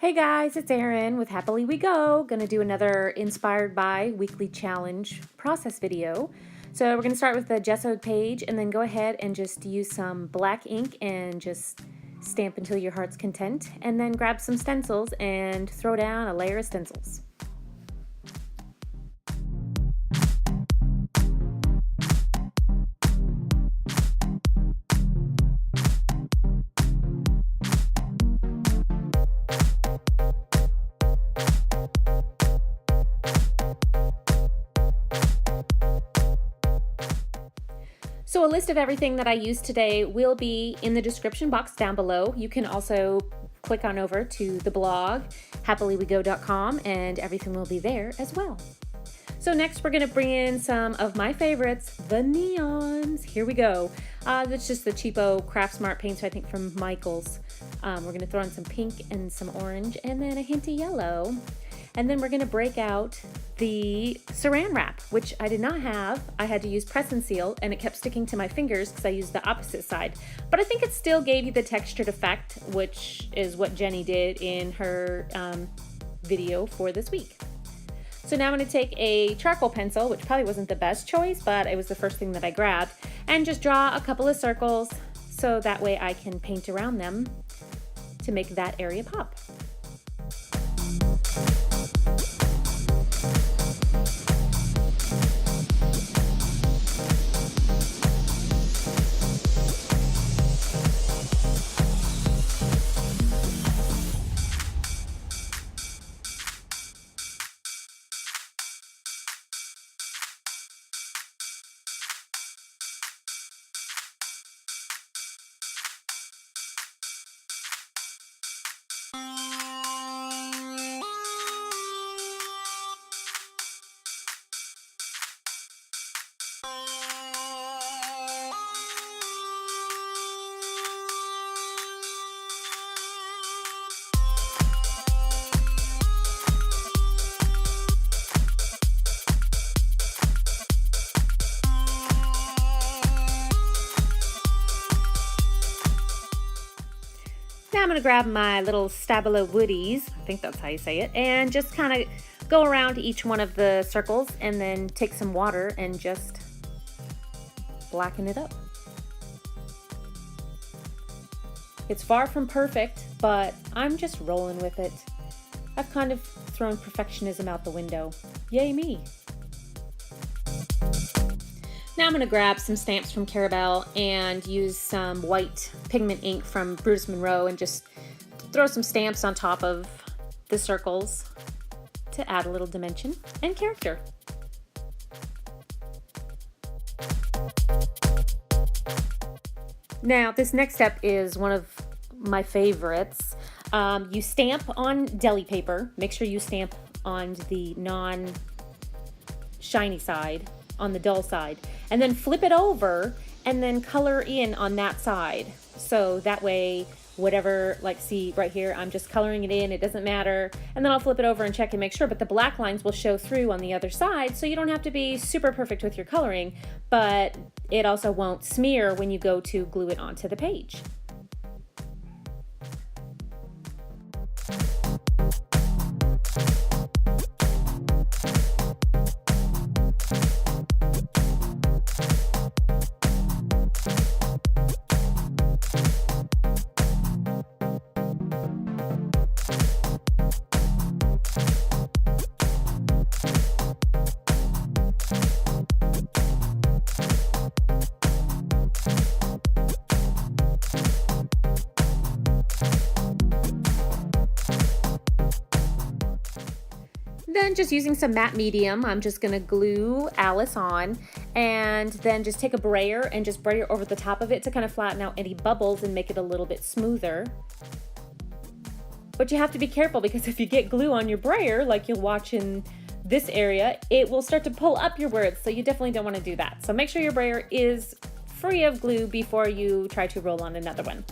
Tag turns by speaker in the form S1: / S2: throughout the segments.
S1: Hey guys, it's Erin with Happily We Go. Gonna do another inspired by weekly challenge process video. So we're gonna start with the gessoed page and then go ahead and just use some black ink and just stamp until your heart's content, and then grab some stencils and throw down a layer of stencils. So a list of everything that I used today will be in the description box down below. You can also click on over to the blog, happilywego.com, and everything will be there as well. So next we're gonna bring in some of my favorites, the neons. Here we go. That's just the cheapo Craft Smart paints, I think from Michael's. We're gonna throw in some pink and some orange and then a hint of yellow. And then we're gonna break out the saran wrap, which I did not have. I had to use press and seal and it kept sticking to my fingers because I used the opposite side. But I think it still gave you the textured effect, which is what Jenny did in her video for this week. So now I'm gonna take a charcoal pencil, which probably wasn't the best choice, but it was the first thing that I grabbed, and just draw a couple of circles so that way I can paint around them to make that area pop. Now I'm going to grab my little Stabilo Woodies, I think that's how you say it, and just kind of go around each one of the circles and then take some water and just blacken it up. It's far from perfect, but I'm just rolling with it. I've kind of thrown perfectionism out the window. Yay me! Now I'm going to grab some stamps from Carabelle and use some white pigment ink from Brutus Monroe and just throw some stamps on top of the circles to add a little dimension and character. Now this next step is one of my favorites. You stamp on deli paper. Make sure you stamp on the non-shiny side, on the dull side, and then flip it over and then color in on that side. So that way, whatever, like see right here, I'm just coloring it in, it doesn't matter. And then I'll flip it over and check and make sure, but the black lines will show through on the other side, so you don't have to be super perfect with your coloring, but it also won't smear when you go to glue it onto the page. Then just using some matte medium, I'm just gonna glue Alice on and then just take a brayer and just brayer over the top of it to kind of flatten out any bubbles and make it a little bit smoother. But you have to be careful because if you get glue on your brayer, like you'll watch in this area, it will start to pull up your words, so you definitely don't want to do that. So make sure your brayer is free of glue before you try to roll on another one.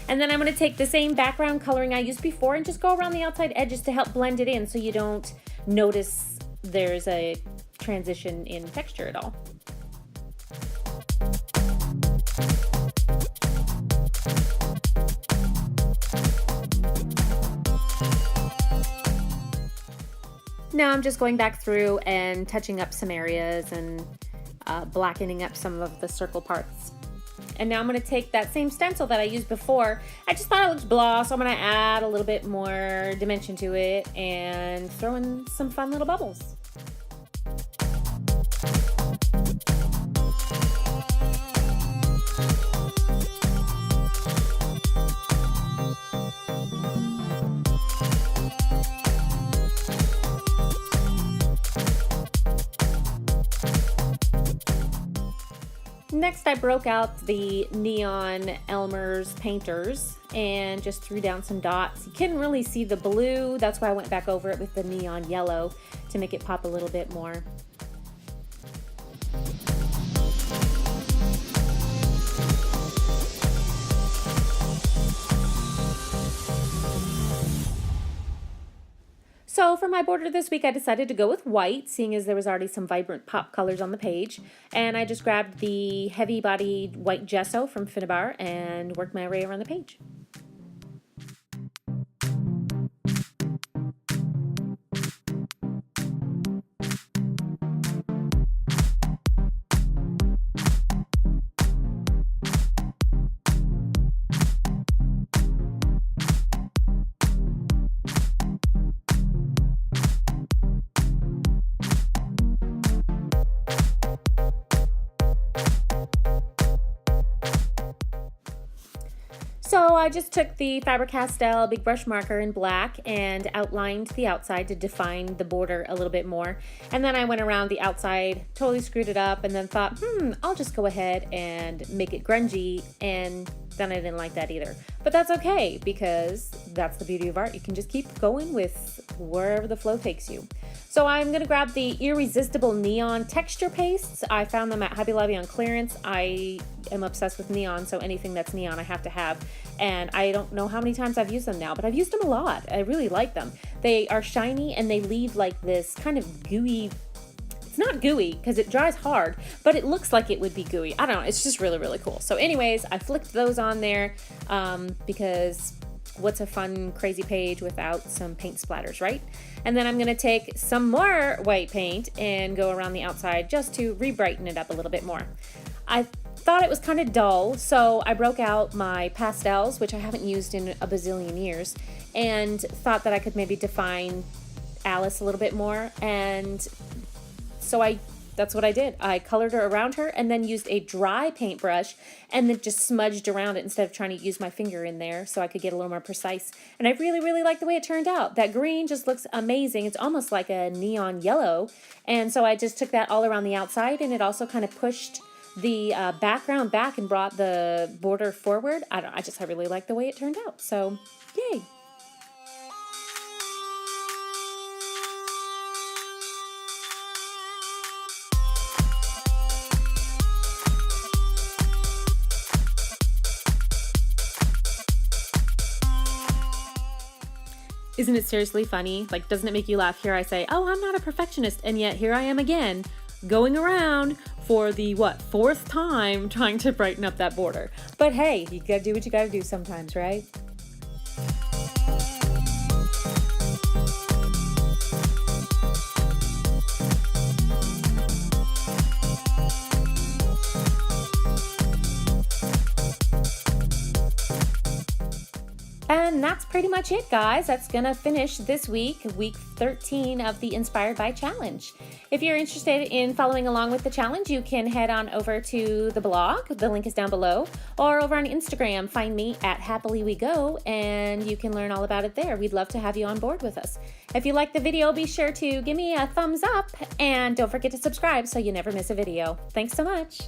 S1: And then I'm going to take the same background coloring I used before and just go around the outside edges to help blend it in so you don't notice there's a transition in texture at all. Now I'm just going back through and touching up some areas and blackening up some of the circle parts. And now I'm going to take that same stencil that I used before. I just thought it looked blah, so I'm going to add a little bit more dimension to it and throw in some fun little bubbles. Next, I broke out the neon Elmer's painters and just threw down some dots. You couldn't really see the blue, that's why I went back over it with the neon yellow to make it pop a little bit more. So for my border this week, I decided to go with white, seeing as there was already some vibrant pop colors on the page. And I just grabbed the heavy-bodied white gesso from Finnabair and worked my way around the page. So I just took the Faber Castell big brush marker in black and outlined the outside to define the border a little bit more. And then I went around the outside, totally screwed it up, and then thought, I'll just go ahead and make it grungy, and then I didn't like that either. But that's okay, because that's the beauty of art. You can just keep going with wherever the flow takes you. So I'm going to grab the IrRESISTible neon texture pastes. I found them at Hobby Lobby on clearance. I am obsessed with neon, so anything that's neon I have to have. And I don't know how many times I've used them now, but I've used them a lot. I really like them. They are shiny and they leave like this kind of gooey, it's not gooey because it dries hard, but it looks like it would be gooey. I don't know, it's just really, really cool. So anyways, I flicked those on there because what's a fun, crazy page without some paint splatters, right? And then I'm gonna take some more white paint and go around the outside just to re-brighten it up a little bit more. I thought it was kind of dull, so I broke out my pastels, which I haven't used in a bazillion years, and thought that I could maybe define Alice a little bit more, and so that's what I did. I colored her around her and then used a dry paintbrush and then just smudged around it instead of trying to use my finger in there so I could get a little more precise. And I really, really like the way it turned out. That green just looks amazing. It's almost like a neon yellow. And so I just took that all around the outside, and it also kind of pushed the background back and brought the border forward. I really like the way it turned out. So, yay. Isn't it seriously funny? Like, doesn't it make you laugh? Here I say, oh, I'm not a perfectionist, and yet here I am again, going around for the, fourth time trying to brighten up that border. But hey, you gotta do what you gotta do sometimes, right? And that's pretty much it, guys. That's gonna finish this week 13 of the Inspired by Challenge. If you're interested in following along with the challenge, you can head on over to the blog. The link is down below. Or over on Instagram, find me at Happily We Go, and you can learn all about it there. We'd love to have you on board with us. If you like the video, be sure to give me a thumbs up, and don't forget to subscribe so you never miss a video. Thanks so much.